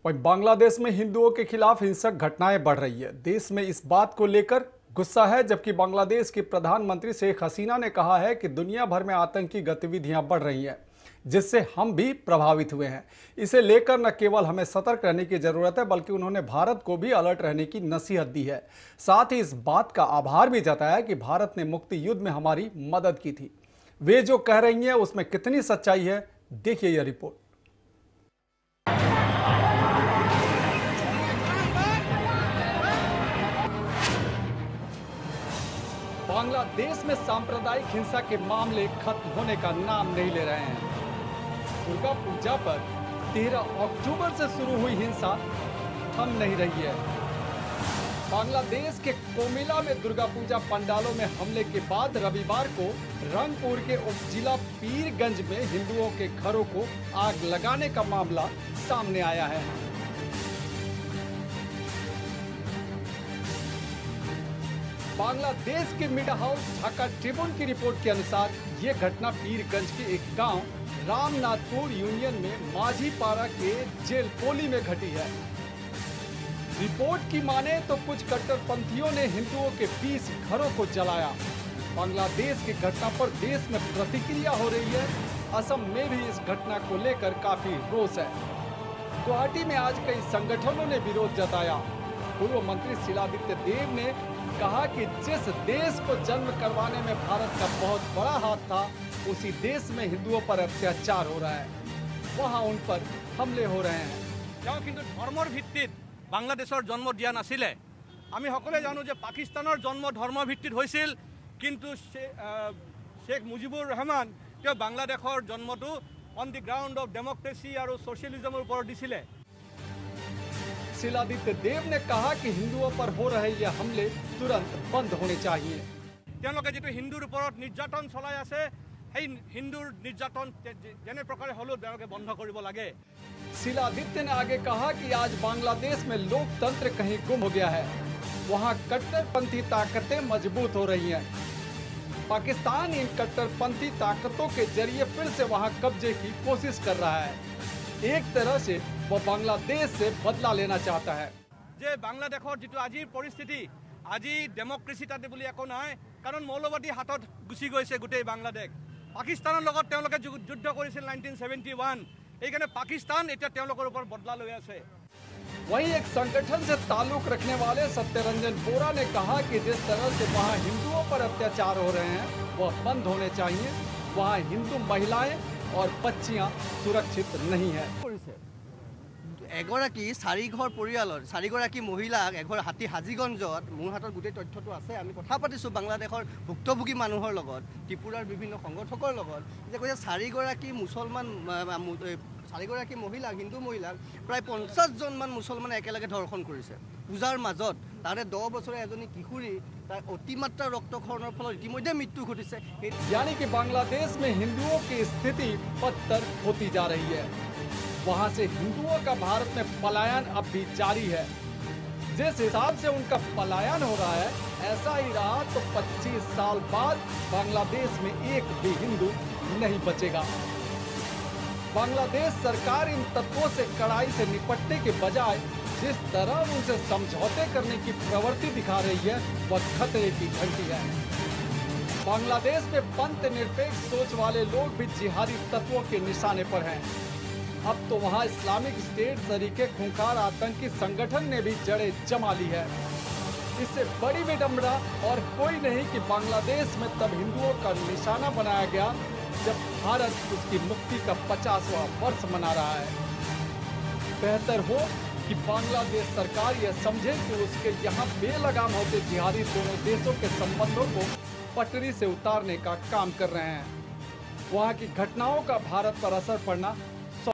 वहीं बांग्लादेश में हिंदुओं के खिलाफ हिंसक घटनाएं बढ़ रही है। देश में इस बात को लेकर गुस्सा है, जबकि बांग्लादेश की प्रधानमंत्री शेख हसीना ने कहा है कि दुनिया भर में आतंकी गतिविधियां बढ़ रही हैं, जिससे हम भी प्रभावित हुए हैं। इसे लेकर न केवल हमें सतर्क रहने की जरूरत है, बल्कि उन्होंने भारत को भी अलर्ट रहने की नसीहत दी है। साथ ही इस बात का आभार भी जताया कि भारत ने मुक्ति युद्ध में हमारी मदद की थी। वे जो कह रही हैं उसमें कितनी सच्चाई है, देखिए यह रिपोर्ट। बांग्लादेश में सांप्रदायिक हिंसा के मामले खत्म होने का नाम नहीं ले रहे हैं। दुर्गा पूजा पर 13 अक्टूबर से शुरू हुई हिंसा थम नहीं रही है। बांग्लादेश के कोमिला में दुर्गा पूजा पंडालों में हमले के बाद रविवार को रंगपुर के उपजिला पीरगंज में हिंदुओं के घरों को आग लगाने का मामला सामने आया है। बांग्लादेश के मीडिया हाउस ढाका ट्रिब्यून की रिपोर्ट के अनुसार ये घटना पीरगंज के एक गांव रामनाथपुर यूनियन में माझीपारा के जेलपोली में घटी है। रिपोर्ट की माने तो कुछ कट्टरपंथियों ने हिंदुओं के 20 घरों को जलाया। बांग्लादेश की घटना पर देश में प्रतिक्रिया हो रही है। असम में भी इस घटना को लेकर काफी रोष है। गुवाहाटी में आज कई संगठनों ने विरोध जताया। पूर्व मंत्री शीलादित्य देव ने कहा कि जिस देश को जन्म करवाने में भारत का बहुत बड़ा हाथ था, उसी देश में हिंदुओं पर अत्याचार हो रहा है, वहाँ उन पर हमले हो रहे हैं। किन्तु धर्मर भित्तित बांग्लादेशर जन्म दिया नासिले। आमी सकले जानो जे पाकिस्तानर जन्म धर्म भित्तित होइसिल, किन्तु शेख मुजिबुर रहमान त्यो बांग्लादेशर जन्मटो on the ground of democracy और सोशलिज्मर ऊपर दिसिले। शीलादित्य देव ने कहा कि हिंदुओं पर हो रहे ये हमले तुरंत बंद होने चाहिए। हिंदुर ऊपर निर्यातन चलाई आछे, हिंदुर निर्यातन जेने प्रकारे हलो बंध करिब लागे। शीलादित्य ने आगे कहा कि आज बांग्लादेश में लोकतंत्र कहीं गुम हो गया है। वहां कट्टरपंथी ताकतें मजबूत हो रही हैं। पाकिस्तान इन कट्टरपंथी ताकतों के जरिए फिर से वहां कब्जे की कोशिश कर रहा है। एक तरह से वो बांग्लादेश से बदला लेना चाहता है। जे बांग्लादेशर जी आजिर परिस्थिति, আজি डेमोक्रेसी ताते बुली एको नाय, कारण मौलवादी हाथत गुसि गइसे गोटे बांग्लादेश। पाकिस्तानर लगत तेनलोके युद्ध करिছিল 1971, এইখানে पाकिस्तान एटा तेनलोकर ऊपर बदला লৈ আছে। वहीं एक संगठन से ताल्लुक रखने वाले सत्यरंजन बोरा ने कहा कि जिस तरह से वहाँ हिंदुओं पर अत्याचार हो रहे हैं वह बंद होने चाहिए। वहाँ हिंदू महिलाएं और बच्चियां सुरक्षित नहीं है। एगराकी चारिघर परियालर चारिगराकी महिलाक एघर हाथी हाजीगंजत मोर हाथत गोटे तथ्यটো আছে। আমি কথা পাতিছোঁ বাংলাদেশৰ ভুক্তভোগী মানুহৰ লগত, ত্ৰিপুৰাৰ বিভিন্ন সংগঠকৰ লগত, যে কৈছে চাৰিগৰাকী মুছলমান চাৰিগৰাকী মহিলা হিন্দু মহিলাক প্ৰায় 50 জনমান মুছলমানে একেলগে ধৰ্ষণ কৰিছে পূজাৰ মাজত। তাৰে 10 বছৰীয়া এজনী কিশোৰী তাই অতিমাত্ৰা ৰক্তক্ষৰণৰ ফলত ইতিমধ্যে মৃত্যু ঘটিছে। यानी कि बांग्लादेश में हिंदुओं की स्थिति बदतर होती जा रही है। वहां से हिंदुओं का भारत में पलायन अब भी जारी है। जिस हिसाब से उनका पलायन हो रहा है, ऐसा ही रहा तो 25 साल बाद बांग्लादेश में एक भी हिंदू नहीं बचेगा। बांग्लादेश सरकार इन तत्वों से कड़ाई से निपटने के बजाय जिस तरह उनसे समझौते करने की प्रवृत्ति दिखा रही है, वह खतरे की घंटी है। बांग्लादेश में पंथ निरपेक्ष सोच वाले लोग भी जिहादी तत्वों के निशाने पर हैं। अब तो वहां इस्लामिक स्टेट तरीके खूंखार आतंकी संगठन ने भी जड़ें जमा ली है। इससे बड़ी विडंबना और कोई नहीं कि बांग्लादेश में तब हिंदुओं का निशाना बनाया गया जब भारत उसकी मुक्ति का 50वां वर्ष मना रहा है। बेहतर हो कि बांग्लादेश सरकार यह समझे कि उसके यहाँ बेलगाम होते जिहादी दोनों देशों के संबंधों को पटरी से उतारने का काम कर रहे हैं। वहाँ की घटनाओं का भारत पर असर पड़ना